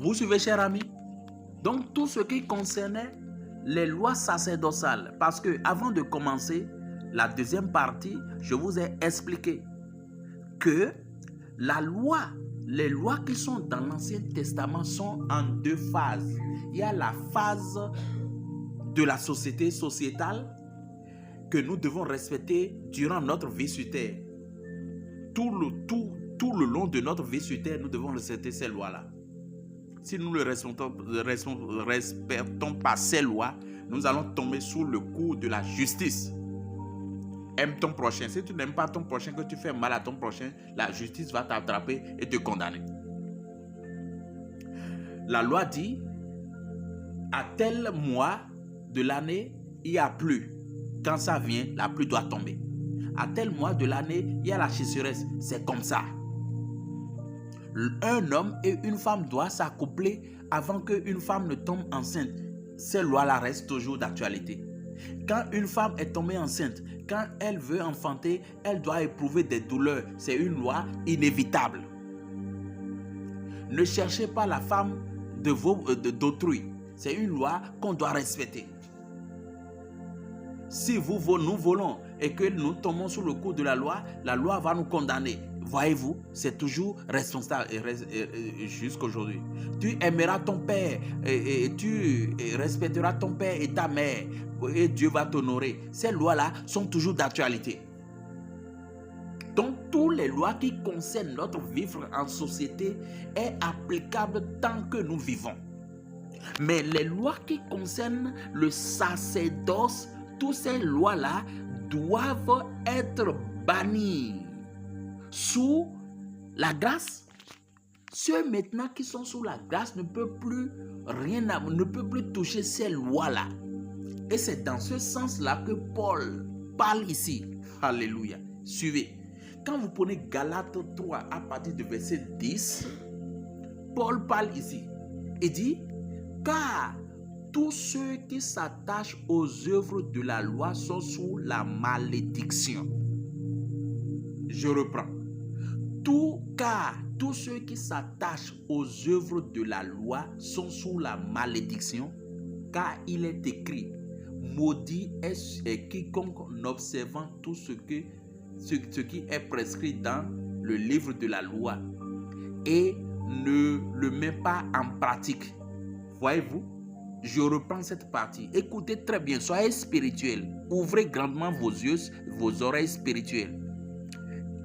Vous suivez, cher ami? Donc, tout ce qui concernait les lois sacerdotales. Parce que avant de commencer la deuxième partie, je vous ai expliqué que les lois qui sont dans l'Ancien Testament sont en deux phases. Il y a la phase de la société sociétale que nous devons respecter durant notre vie sur terre. Tout le long de notre vie sur terre, nous devons respecter ces lois-là. Si nous ne respectons pas ces lois, nous allons tomber sous le coup de la justice. Aime ton prochain. Si tu n'aimes pas ton prochain, que tu fais mal à ton prochain, la justice va t'attraper et te condamner. La loi dit, à tel mois de l'année, il n'y a pluie. Quand ça vient, la pluie doit tomber. À tel mois de l'année, il y a la sécheresse. C'est comme ça. Un homme et une femme doivent s'accoupler avant qu'une femme ne tombe enceinte. Ces lois-là restent toujours d'actualité. Quand une femme est tombée enceinte, quand elle veut enfanter, elle doit éprouver des douleurs. C'est une loi inévitable. Ne cherchez pas la femme d'autrui. C'est une loi qu'on doit respecter. Si nous volons et que nous tombons sous le coup de la loi va nous condamner. Voyez-vous, c'est toujours responsable jusqu'aujourd'hui. Tu aimeras ton père et tu respecteras ton père et ta mère et Dieu va t'honorer. Ces lois-là sont toujours d'actualité. Donc, toutes les lois qui concernent notre vivre en société est applicable tant que nous vivons. Mais les lois qui concernent le sacerdoce, toutes ces lois-là doivent être bannies sous la grâce. Ceux maintenant qui sont sous la grâce ne peuvent plus toucher ces lois-là. Et c'est dans ce sens-là que Paul parle ici. Alléluia. Suivez. Quand vous prenez Galates 3 à partir du verset 10, Paul parle ici et dit, car tous ceux qui s'attachent aux œuvres de la loi sont sous la malédiction. Je reprends. Car tous ceux qui s'attachent aux œuvres de la loi sont sous la malédiction, car il est écrit, maudit est quiconque n'observant tout ce qui est prescrit dans le livre de la loi et ne le met pas en pratique. Voyez-vous? Je reprends cette partie. Écoutez très bien, soyez spirituels. Ouvrez grandement vos yeux, vos oreilles spirituelles.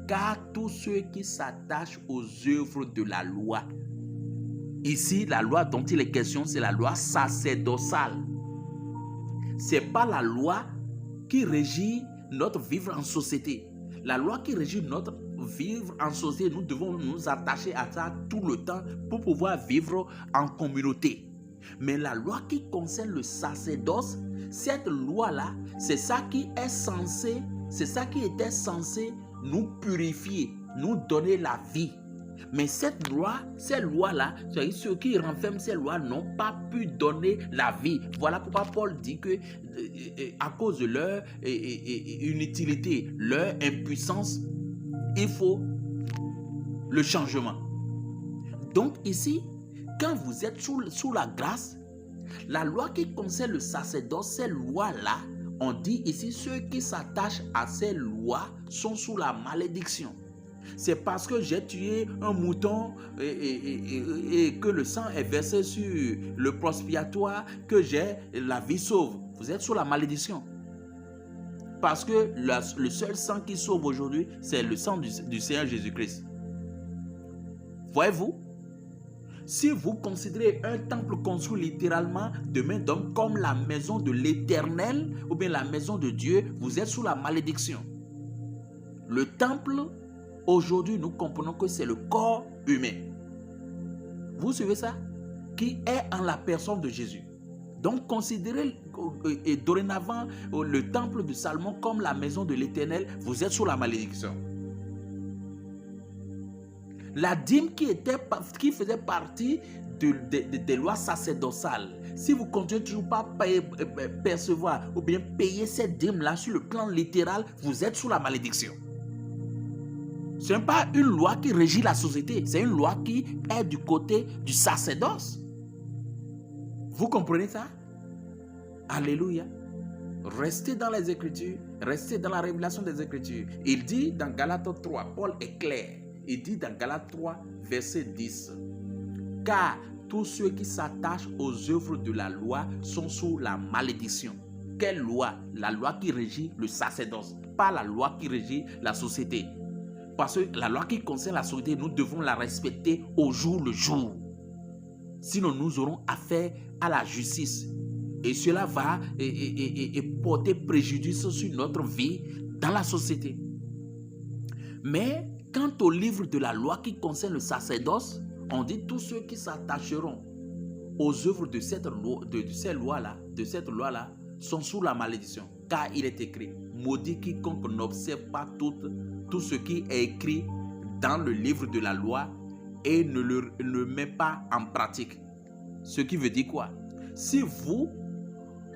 Car tous ceux qui s'attachent aux œuvres de la loi. Ici, la loi dont il est question, c'est la loi sacerdotale. Ce n'est pas la loi qui régit notre vivre en société. La loi qui régit notre vivre en société, nous devons nous attacher à ça tout le temps pour pouvoir vivre en communauté. Mais la loi qui concerne le sacerdoce, cette loi-là, c'est ça qui était censé nous purifier, nous donner la vie. Mais ces lois-là, ceux qui renferment ces lois n'ont pas pu donner la vie. Voilà pourquoi Paul dit que à cause de leur inutilité, leur impuissance, il faut le changement. Donc ici, quand vous êtes sous la grâce, la loi qui concerne le sacerdoce, ces lois-là, on dit ici, ceux qui s'attachent à ces lois sont sous la malédiction. C'est parce que j'ai tué un mouton et que le sang est versé sur le prospiatoire que j'ai la vie sauve. Vous êtes sous la malédiction. Parce que le seul sang qui sauve aujourd'hui, c'est le sang du Seigneur Jésus-Christ. Voyez-vous? Si vous considérez un temple construit littéralement de main d'homme comme la maison de l'Éternel ou bien la maison de Dieu, vous êtes sous la malédiction. Le temple, aujourd'hui, nous comprenons que c'est le corps humain. Vous suivez ça? Qui est en la personne de Jésus. Donc, considérez dorénavant le temple de Salomon comme la maison de l'Éternel, vous êtes sous la malédiction. La dîme qui faisait partie des lois sacerdotales, si vous continuez toujours pas à percevoir ou bien payer cette dîme-là sur le plan littéral, vous êtes sous la malédiction. Ce n'est pas une loi qui régit la société, c'est une loi qui est du côté du sacerdoce. Vous comprenez ça? Alléluia. Restez dans les Écritures, restez dans la révélation des Écritures. Il dit dans Galates 3, Paul est clair. Il dit dans Galates 3, verset 10, car tous ceux qui s'attachent aux œuvres de la loi sont sous la malédiction. Quelle loi? La loi qui régit le sacerdoce, pas la loi qui régit la société. Parce que la loi qui concerne la société, nous devons la respecter au jour le jour. Sinon, nous aurons affaire à la justice. Et cela va porter préjudice sur notre vie dans la société. Mais quant au livre de la loi qui concerne le sacerdoce, on dit tous ceux qui s'attacheront aux œuvres de cette loi-là, sont sous la malédiction. Car il est écrit, maudit quiconque n'observe pas tout ce qui est écrit dans le livre de la loi et ne le met pas en pratique. Ce qui veut dire quoi? Si vous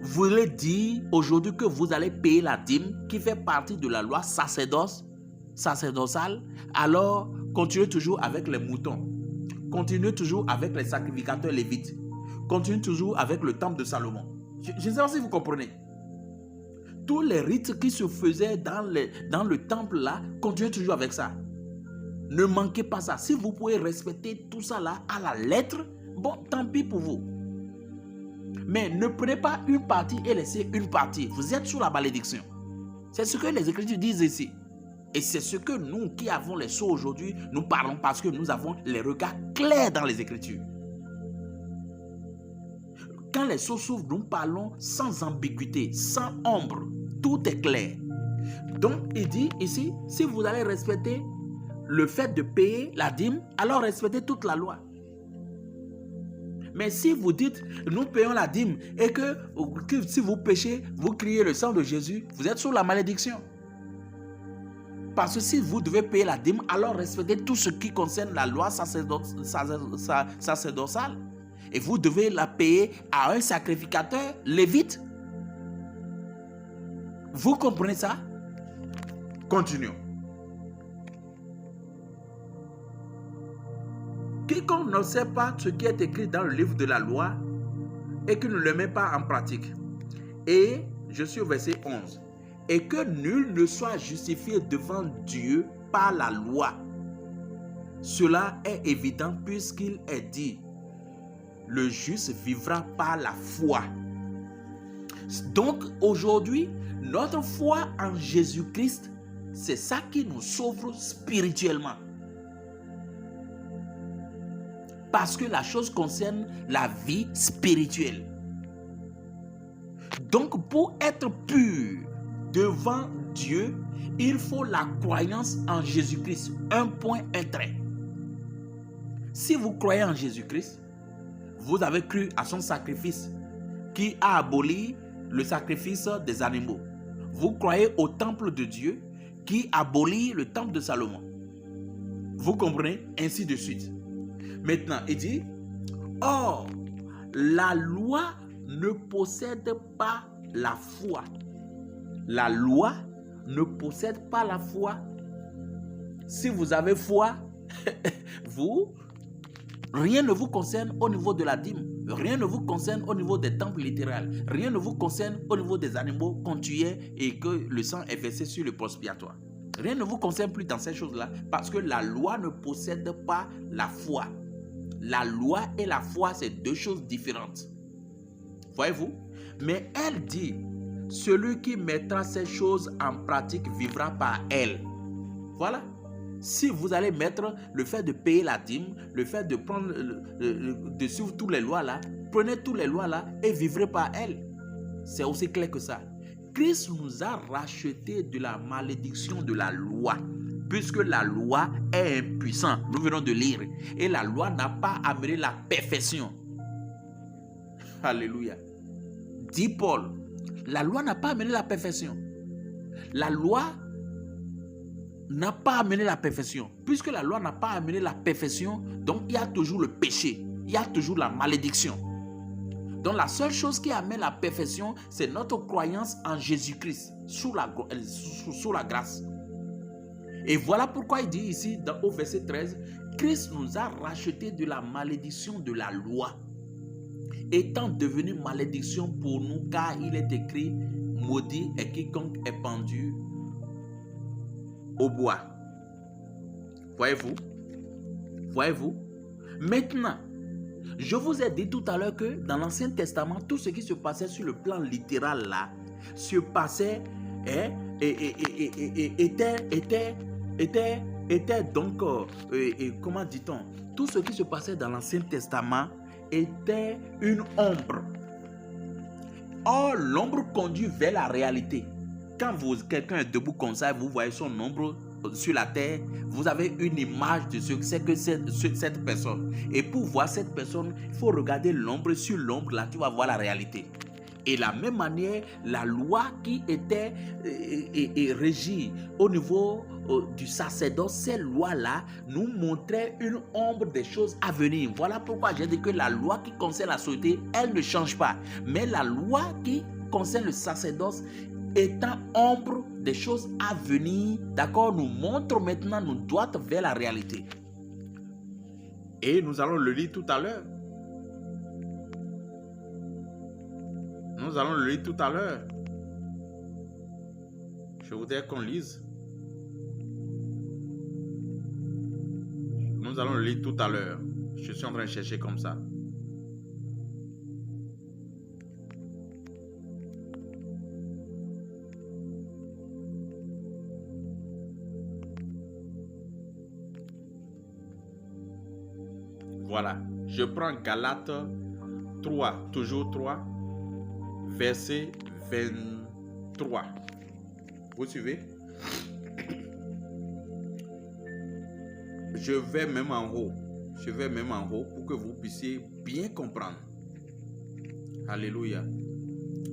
voulez dire aujourd'hui que vous allez payer la dîme qui fait partie de la loi sacerdotale, alors continuez toujours avec les moutons. Continuez toujours avec les sacrificateurs lévites. Continuez toujours avec le temple de Salomon. Je ne sais pas si vous comprenez. Tous les rites qui se faisaient dans le temple là, continuez toujours avec ça. Ne manquez pas ça. Si vous pouvez respecter tout ça là à la lettre, bon, tant pis pour vous. Mais ne prenez pas une partie et laissez une partie. Vous êtes sous la malédiction. C'est ce que les Écritures disent ici. Et c'est ce que nous qui avons les sceaux aujourd'hui, nous parlons parce que nous avons les regards clairs dans les Écritures. Quand les sceaux s'ouvrent, nous parlons sans ambiguïté, sans ombre. Tout est clair. Donc, il dit ici, si vous allez respecter le fait de payer la dîme, alors respectez toute la loi. Mais si vous dites, nous payons la dîme et que si vous péchez, vous criez le sang de Jésus, vous êtes sous la malédiction. Parce que si vous devez payer la dîme, alors respectez tout ce qui concerne la loi sacerdotale. Et vous devez la payer à un sacrificateur lévite. Vous comprenez ça? Continuons. Quiconque ne sait pas ce qui est écrit dans le livre de la loi et qui ne le met pas en pratique. Et je suis au verset 11. Et que nul ne soit justifié devant Dieu par la loi. Cela est évident puisqu'il est dit, le juste vivra par la foi. Donc aujourd'hui, notre foi en Jésus-Christ, c'est ça qui nous sauve spirituellement. Parce que la chose concerne la vie spirituelle. Donc pour être pur devant Dieu, il faut la croyance en Jésus-Christ. Un point, un trait. Si vous croyez en Jésus-Christ, vous avez cru à son sacrifice qui a aboli le sacrifice des animaux. Vous croyez au temple de Dieu qui abolit le temple de Salomon. Vous comprenez? Ainsi de suite. Maintenant, il dit, or, la loi ne possède pas la foi. La loi ne possède pas la foi. Si vous avez foi, rien ne vous concerne au niveau de la dîme. Rien ne vous concerne au niveau des temples littéral. Rien ne vous concerne au niveau des animaux qu'on tuait et que le sang est versé sur le prospiatoire. Rien ne vous concerne plus dans ces choses-là parce que la loi ne possède pas la foi. La loi et la foi, c'est deux choses différentes. Voyez-vous? Mais elle dit, celui qui mettra ces choses en pratique vivra par elles. Voilà. Si vous allez mettre le fait de payer la dîme, le fait de prendre, de suivre toutes les lois là, prenez toutes les lois là et vivrez par elles. C'est aussi clair que ça. Christ nous a rachetés de la malédiction de la loi, puisque la loi est impuissante. Nous venons de lire. Et la loi n'a pas amené la perfection. Alléluia. Dit Paul, la loi n'a pas amené la perfection. La loi n'a pas amené la perfection. Puisque la loi n'a pas amené la perfection, donc il y a toujours le péché. Il y a toujours la malédiction. Donc la seule chose qui amène la perfection, c'est notre croyance en Jésus-Christ, sous la grâce. Et voilà pourquoi il dit ici, au verset 13, Christ nous a rachetés de la malédiction de la loi, étant devenu malédiction pour nous, car il est écrit, maudit est quiconque est pendu au bois. Voyez-vous? Voyez-vous? Maintenant, je vous ai dit tout à l'heure que dans l'Ancien Testament, tout ce qui se passait sur le plan littéral là, se passait était donc, comment dit-on, tout ce qui se passait dans l'Ancien Testament était une ombre. Or, l'ombre conduit vers la réalité. Quand quelqu'un est debout comme ça, vous voyez son ombre sur la terre, vous avez une image de ce que c'est que cette personne. Et pour voir cette personne, il faut regarder l'ombre. Sur l'ombre, là, tu vas voir la réalité. Et de la même manière, la loi qui était régie au niveau du sacerdoce, ces lois-là nous montraient une ombre des choses à venir. Voilà pourquoi j'ai dit que la loi qui concerne la société, elle ne change pas. Mais la loi qui concerne le sacerdoce, étant ombre des choses à venir, d'accord, nous montre maintenant, nous doit vers la réalité. Et nous allons le lire tout à l'heure. Nous allons le lire tout à l'heure. Je voudrais qu'on lise. Nous allons le lire tout à l'heure. Je suis en train de chercher comme ça. Voilà. Je prends Galates 3, toujours 3. Verset 23. Vous suivez? Je vais même en haut. Je vais même en haut pour que vous puissiez bien comprendre. Alléluia.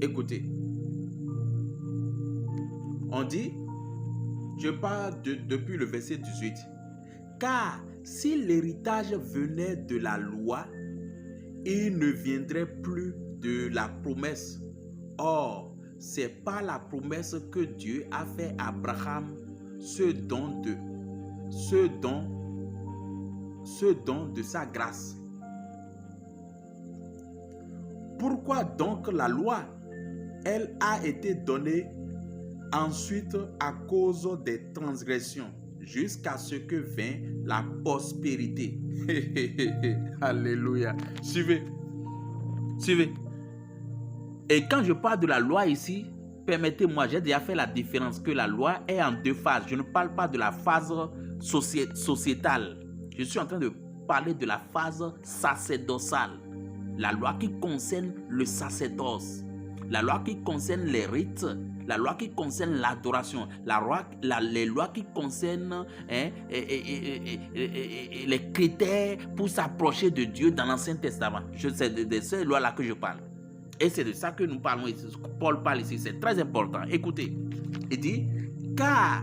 Écoutez. On dit, je parle depuis le verset 18. Car si l'héritage venait de la loi, il ne viendrait plus de la promesse. Or, c'est par la promesse que Dieu a fait à Abraham ce don de sa grâce. Pourquoi donc la loi, elle a été donnée ensuite à cause des transgressions, jusqu'à ce que vint la prospérité. Alléluia. Suivez. Suivez. Et quand je parle de la loi ici, permettez-moi, j'ai déjà fait la différence que la loi est en deux phases. Je ne parle pas de la phase sociétale. Je suis en train de parler de la phase sacerdotale. La loi qui concerne le sacerdoce. La loi qui concerne les rites. La loi qui concerne l'adoration. Les lois qui concernent les critères pour s'approcher de Dieu dans l'Ancien Testament. C'est de ces lois-là que je parle. Et c'est de ça que nous parlons ici. Paul parle ici. C'est très important. Écoutez. Il dit, car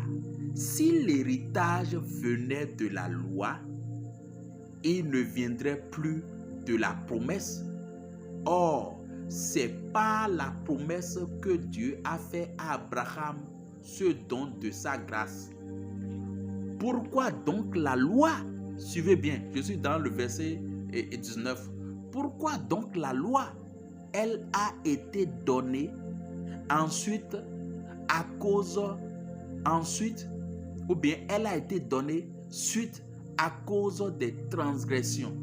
si l'héritage venait de la loi, il ne viendrait plus de la promesse. Or, c'est par la promesse que Dieu a fait à Abraham ce don de sa grâce. Pourquoi donc la loi? Suivez bien, je suis dans le verset 19. Pourquoi donc la loi? Elle a été donnée ensuite ou bien elle a été donnée suite à cause des transgressions,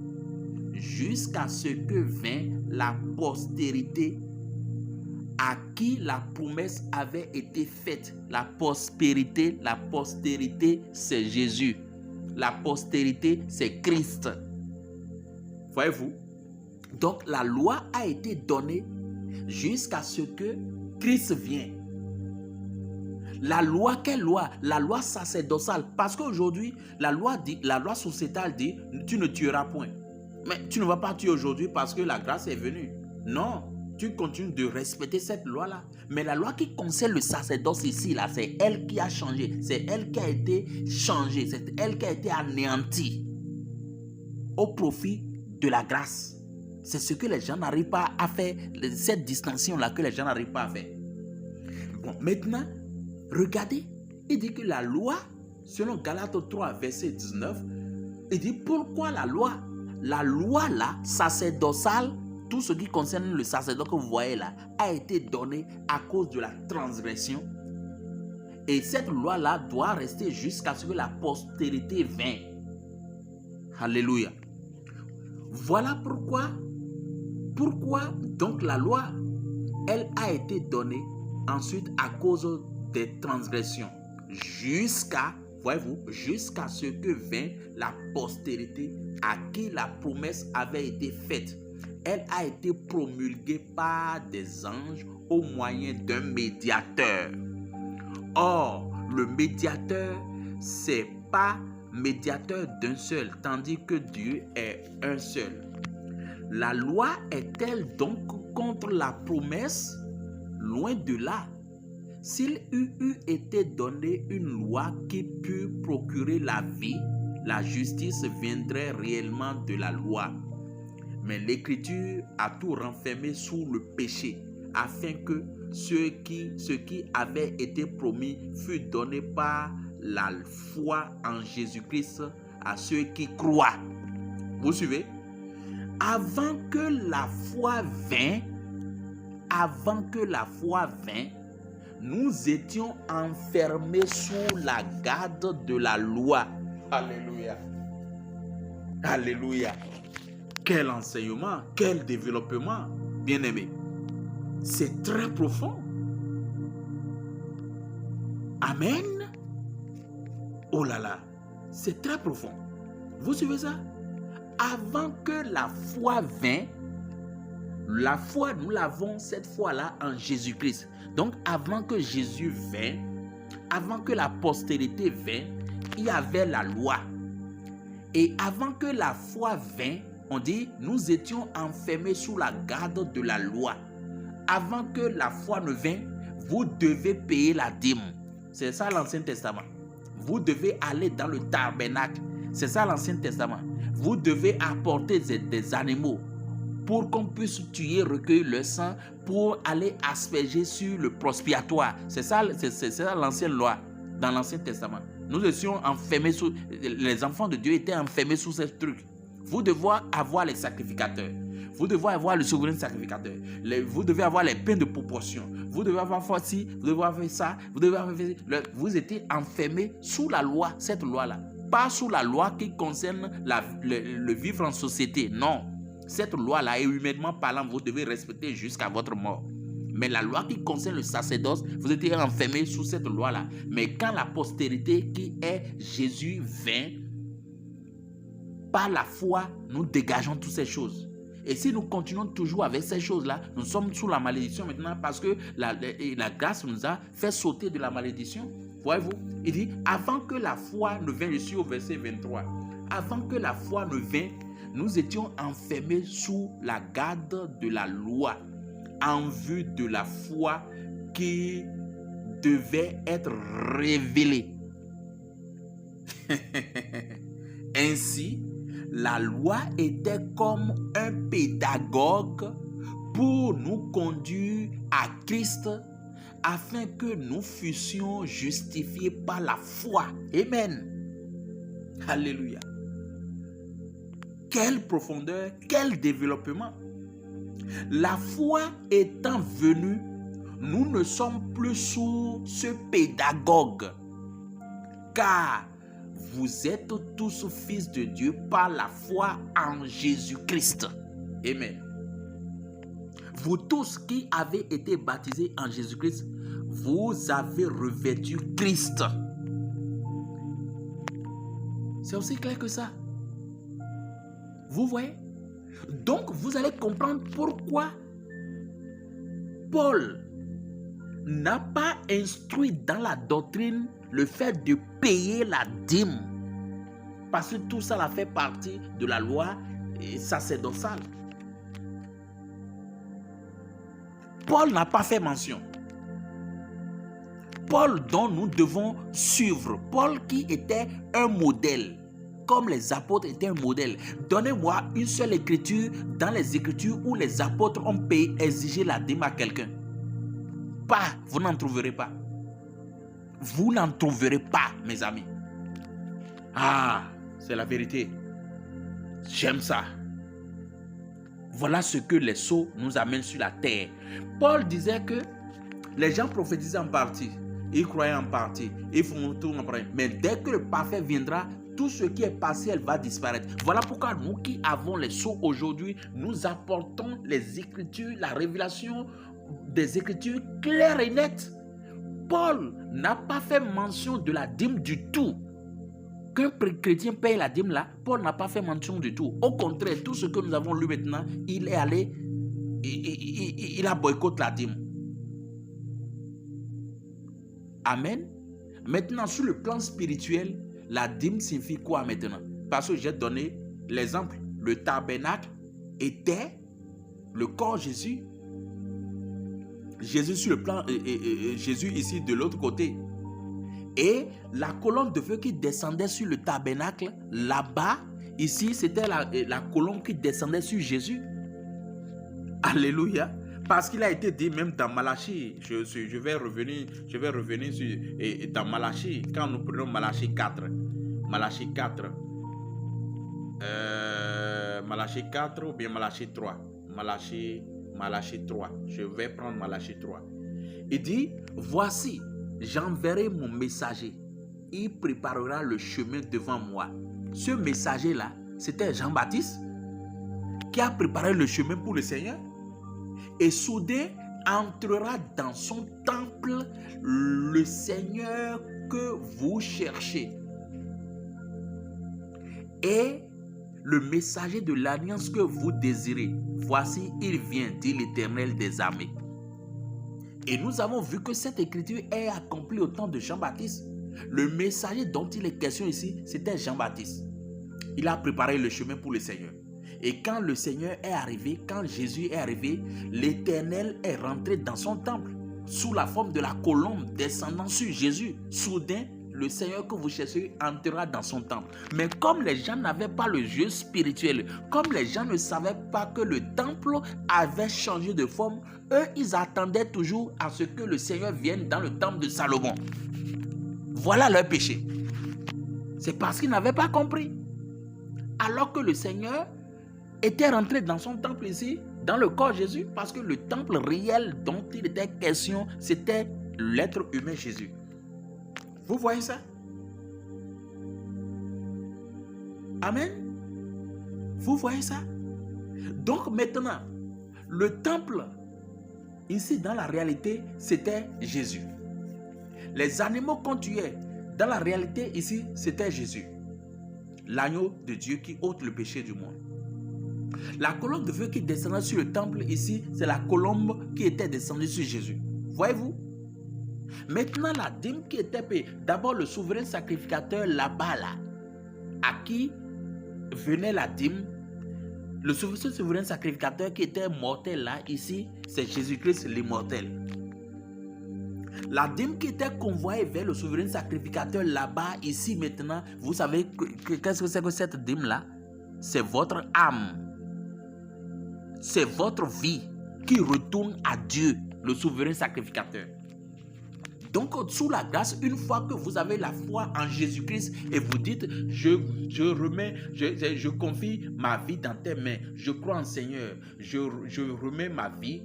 jusqu'à ce que vint la postérité à qui la promesse avait été faite. La postérité, c'est Jésus. La postérité, c'est Christ. Voyez-vous? Donc la loi a été donnée jusqu'à ce que Christ vienne. La loi, quelle loi? La loi sacerdotale. Parce qu'aujourd'hui, la loi sociétale dit, tu ne tueras point. Mais tu ne vas pas tuer aujourd'hui parce que la grâce est venue. Non, tu continues de respecter cette loi-là. Mais la loi qui concerne le sacerdoce ici, là, c'est elle qui a changé. C'est elle qui a été changée. C'est elle qui a été anéantie au profit de la grâce. C'est ce que les gens n'arrivent pas à faire. Cette distinction-là que les gens n'arrivent pas à faire. Bon, maintenant, regardez. Il dit que la loi selon Galates 3, verset 19, il dit pourquoi la loi? La loi là, sacerdotale, tout ce qui concerne le sacerdoce que vous voyez là, a été donné à cause de la transgression. Et cette loi-là doit rester jusqu'à ce que la postérité vienne. Alléluia. Voilà pourquoi donc la loi, elle a été donnée ensuite à cause des transgressions. Voyez-vous, jusqu'à ce que vienne la postérité à qui la promesse avait été faite. Elle a été promulguée par des anges au moyen d'un médiateur. Or, le médiateur, c'est pas médiateur d'un seul, tandis que Dieu est un seul. La loi est-elle donc contre la promesse? Loin de là. S'il eût été donné une loi qui pût procurer la vie, la justice viendrait réellement de la loi. Mais l'Écriture a tout renfermé sous le péché, afin que ce qui avait été promis fût donné par la foi en Jésus-Christ à ceux qui croient. Vous suivez? Avant que la foi vînt, nous étions enfermés sous la garde de la loi. Alléluia. Alléluia. Quel enseignement, quel développement, bien-aimé. C'est très profond. Amen. Oh là là, c'est très profond. Vous suivez ça? Avant que la foi vienne, la foi, nous l'avons cette fois-là en Jésus-Christ. Donc, avant que Jésus vienne, avant que la postérité vienne, il y avait la loi. Et avant que la foi vienne, on dit, nous étions enfermés sous la garde de la loi. Avant que la foi ne vienne, vous devez payer la dîme. C'est ça l'Ancien Testament. Vous devez aller dans le tabernacle. C'est ça l'Ancien Testament. Vous devez apporter des animaux pour qu'on puisse tuer, recueillir le sang, pour aller asperger sur le prospiatoire. C'est ça l'ancienne loi dans l'Ancien Testament. Nous étions enfermés sous, les enfants de Dieu étaient enfermés sous ce truc. Vous devez avoir les sacrificateurs. Vous devez avoir le souverain sacrificateur. Vous devez avoir les pains de proportion. Vous devez avoir ci, vous devez avoir ça, vous devez avoir vous étiez enfermés sous la loi, cette loi-là. Pas sous la loi qui concerne le vivre en société. Non. Cette loi-là, humainement parlant, vous devez respecter jusqu'à votre mort. Mais la loi qui concerne le sacerdoce, vous étiez enfermés sous cette loi-là. Mais quand la postérité qui est Jésus vint, par la foi, nous dégageons toutes ces choses. Et si nous continuons toujours avec ces choses-là, nous sommes sous la malédiction maintenant parce que la grâce nous a fait sauter de la malédiction. Voyez-vous, il dit, avant que la foi ne vienne, je suis au verset 23, avant que la foi ne vienne, nous étions enfermés sous la garde de la loi en vue de la foi qui devait être révélée. Ainsi, la loi était comme un pédagogue pour nous conduire à Christ afin que nous fussions justifiés par la foi. Amen. Alléluia. Quelle profondeur, quel développement. La foi étant venue, nous ne sommes plus sous ce pédagogue, car vous êtes tous fils de Dieu par la foi en Jésus-Christ. Amen. Vous tous qui avez été baptisés en Jésus-Christ, vous avez revêtu Christ. C'est aussi clair que ça. Vous voyez? Donc, vous allez comprendre pourquoi Paul n'a pas instruit dans la doctrine le fait de payer la dîme. Parce que tout ça fait partie de la loi sacerdotale. Paul n'a pas fait mention. Paul dont nous devons suivre. Paul qui était un modèle. Comme les apôtres étaient un modèle. Donnez-moi une seule écriture dans les écritures où les apôtres ont payé, exigé la dîme à quelqu'un. Pas, vous n'en trouverez pas. Vous n'en trouverez pas, mes amis. Ah, c'est la vérité. J'aime ça. Voilà ce que les sceaux nous amènent sur la terre. Paul disait que les gens prophétisaient en partie, ils croyaient en partie, ils font tout en partie. Mais dès que le parfait viendra, tout ce qui est partiel va disparaître. Voilà pourquoi nous qui avons les sceaux aujourd'hui, nous apportons les Écritures, la révélation des Écritures claires et nettes. Paul n'a pas fait mention de la dîme du tout. Qu'un chrétien paye la dîme là, Paul n'a pas fait mention du tout. Au contraire, tout ce que nous avons lu maintenant, il est allé, il a boycotté la dîme. Amen. Maintenant, sur le plan spirituel, la dîme signifie quoi maintenant? Parce que j'ai donné l'exemple. Le tabernacle était le corps de Jésus. Jésus sur le plan, Jésus ici de l'autre côté. Et la colonne de feu qui descendait sur le tabernacle, là-bas, ici, c'était la colonne qui descendait sur Jésus. Alléluia. Parce qu'il a été dit même dans Malachie, je vais revenir sur, dans Malachie, quand nous prenons Malachie 4, Malachie 4 ou bien Malachie 3, Malachie 3, je vais prendre Malachie 3. Il dit, voici, j'enverrai mon messager, il préparera le chemin devant moi. Ce messager-là, c'était Jean-Baptiste qui a préparé le chemin pour le Seigneur. Et soudain entrera dans son temple le Seigneur que vous cherchez. Et le messager de l'alliance que vous désirez, voici, il vient, dit l'Éternel des armées. Et nous avons vu que cette écriture est accomplie au temps de Jean-Baptiste. Le messager dont il est question ici, c'était Jean-Baptiste. Il a préparé le chemin pour le Seigneur. Et quand le Seigneur est arrivé, quand Jésus est arrivé, l'Éternel est rentré dans son temple sous la forme de la colombe descendant sur Jésus. Soudain, le Seigneur que vous cherchez entrera dans son temple. Mais comme les gens n'avaient pas le jeu spirituel, comme les gens ne savaient pas que le temple avait changé de forme, eux, ils attendaient toujours à ce que le Seigneur vienne dans le temple de Salomon. Voilà leur péché. C'est parce qu'ils n'avaient pas compris. Alors que le Seigneur était rentré dans son temple ici, dans le corps de Jésus, parce que le temple réel dont il était question, c'était l'être humain Jésus. Vous voyez ça? Amen. Vous voyez ça? Donc maintenant, le temple, ici dans la réalité, c'était Jésus. Les animaux qu'on tuait, dans la réalité ici, c'était Jésus. L'agneau de Dieu qui ôte le péché du monde. La colombe de feu qui descendait sur le temple ici, c'est la colombe qui était descendue sur Jésus. Voyez-vous? Maintenant, la dîme qui était payée, d'abord le souverain sacrificateur là-bas, là, à qui venait la dîme, le souverain sacrificateur qui était mortel là, ici, c'est Jésus-Christ l'immortel. La dîme qui était convoyée vers le souverain sacrificateur là-bas, ici maintenant, vous savez qu'est-ce que c'est que cette dîme-là? C'est votre âme. C'est votre vie qui retourne à Dieu, le souverain sacrificateur. Donc, sous la grâce, une fois que vous avez la foi en Jésus-Christ et vous dites, je confie ma vie dans tes mains, je crois en Seigneur, je remets ma vie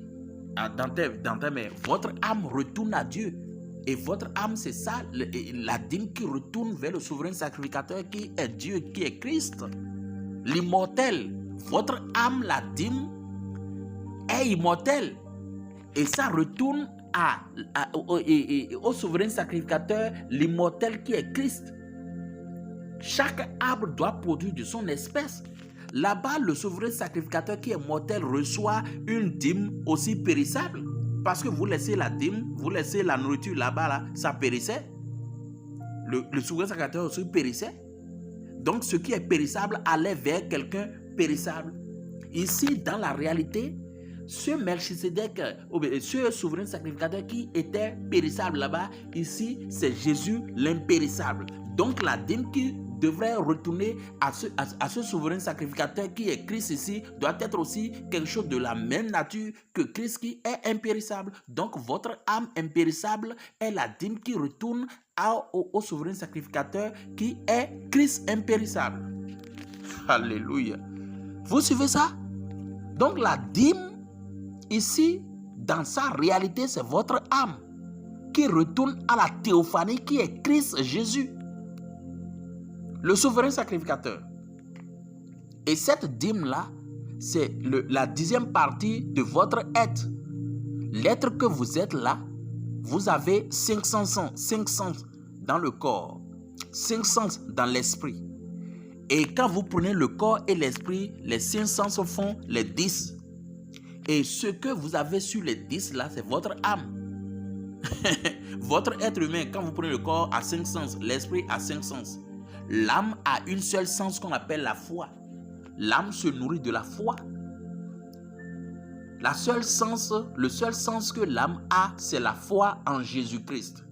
dans tes mains, votre âme retourne à Dieu. Et votre âme, c'est ça, la dîme qui retourne vers le souverain sacrificateur qui est Dieu, qui est Christ, l'immortel. Votre âme, la dîme, est immortelle. Et ça retourne au souverain sacrificateur, l'immortel qui est Christ. Chaque arbre doit produire de son espèce. Là-bas, le souverain sacrificateur qui est mortel reçoit une dîme aussi périssable. Parce que vous laissez la dîme, vous laissez la nourriture là-bas, là, ça périssait. Le souverain sacrificateur aussi périssait. Donc, ce qui est périssable allait vers quelqu'un périssable. Ici, dans la réalité, ce Melchisédek, ce souverain sacrificateur qui était périssable là-bas, ici, c'est Jésus l'impérissable. Donc, la dîme qui devrait retourner à ce souverain sacrificateur qui est Christ ici, doit être aussi quelque chose de la même nature que Christ qui est impérissable. Donc votre âme impérissable est la dîme qui retourne au souverain sacrificateur qui est Christ impérissable. Alléluia. Vous suivez ça? Donc la dîme ici, dans sa réalité, c'est votre âme qui retourne à la théophanie qui est Christ Jésus, le souverain sacrificateur. Et cette dîme-là, c'est la 10e partie de votre être. L'être que vous êtes là, vous avez 5 sens dans le corps, 5 sens dans l'esprit. Et quand vous prenez le corps et l'esprit, les 5 sens font les 10. Et ce que vous avez sur les 10 là, c'est votre âme. Votre être humain, quand vous prenez le corps, a 5 sens, l'esprit a 5 sens. L'âme a une seule sens qu'on appelle la foi. L'âme se nourrit de la foi. Le seul sens que l'âme a, c'est la foi en Jésus-Christ.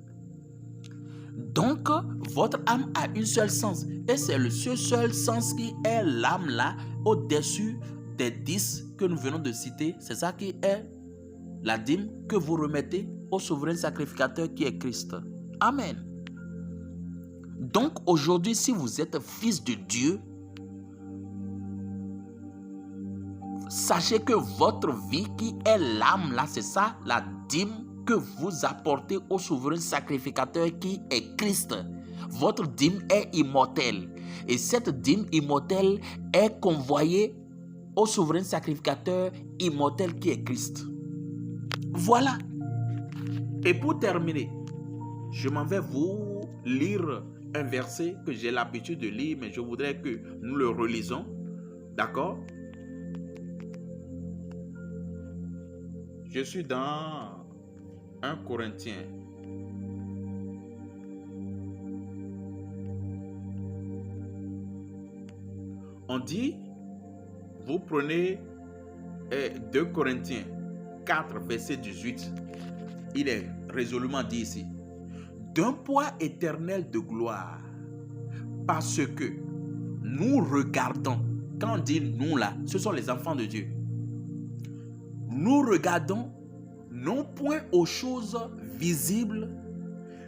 Donc, votre âme a une seule sens. Et c'est le seul sens qui est l'âme là, au-dessus des 10 que nous venons de citer. C'est ça qui est la dîme que vous remettez au souverain sacrificateur qui est Christ. Amen. Donc aujourd'hui, si vous êtes fils de Dieu, sachez que votre vie qui est l'âme là, c'est ça la dîme que vous apportez au souverain sacrificateur qui est Christ. Votre dîme est immortelle. Et cette dîme immortelle est convoyée au souverain sacrificateur immortel qui est Christ. Voilà. Et pour terminer, je m'en vais vous lire un verset que j'ai l'habitude de lire, mais je voudrais que nous le relisons. D'accord? Je suis dans 1 Corinthiens. On dit, vous prenez 2 Corinthiens 4, verset 18. Il est résolument dit ici. D'un poids éternel de gloire, parce que nous regardons, quand on dit nous là, ce sont les enfants de Dieu. Nous regardons non point aux choses visibles,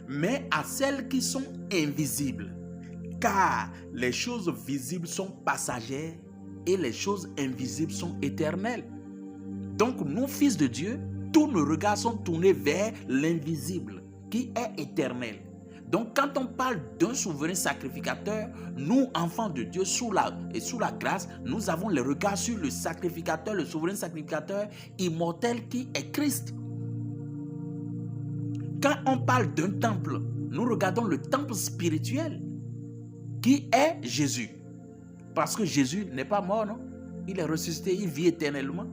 mais à celles qui sont invisibles. Car les choses visibles sont passagères et les choses invisibles sont éternelles. Donc nous, fils de Dieu, tous nos regards sont tournés vers l'invisible qui est éternel. Donc quand on parle d'un souverain sacrificateur, nous, enfants de Dieu, sous la grâce, nous avons les regards sur le sacrificateur, le souverain sacrificateur immortel qui est Christ. Quand on parle d'un temple, nous regardons le temple spirituel qui est Jésus. Parce que Jésus n'est pas mort, non? Il est ressuscité, il vit éternellement.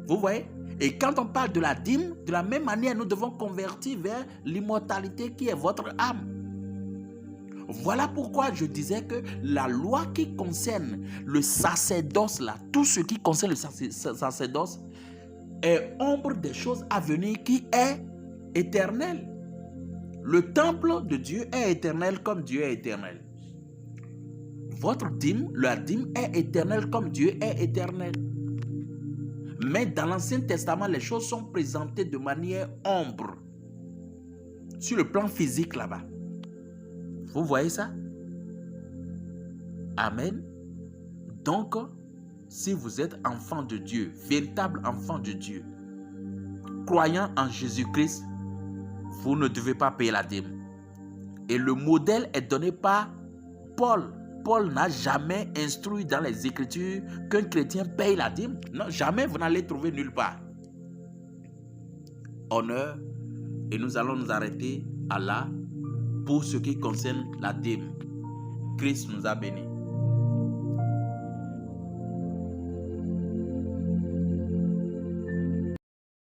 Vous voyez? Et quand on parle de la dîme, de la même manière, nous devons convertir vers l'immortalité qui est votre âme. Voilà pourquoi je disais que la loi qui concerne le sacerdoce, là, tout ce qui concerne le sacerdoce, est ombre des choses à venir qui est éternel. Le temple de Dieu est éternel comme Dieu est éternel. Votre dîme, la dîme est éternelle comme Dieu est éternel. Mais dans l'Ancien Testament, les choses sont présentées de manière ombre. Sur le plan physique là-bas. Vous voyez ça? Amen. Donc, si vous êtes enfant de Dieu, véritable enfant de Dieu, croyant en Jésus-Christ, vous ne devez pas payer la dîme. Et le modèle est donné par Paul. Paul n'a jamais instruit dans les Écritures qu'un chrétien paye la dîme. Non, jamais vous n'allez trouver nulle part. Honneur, et nous allons nous arrêter à là pour ce qui concerne la dîme. Christ nous a bénis.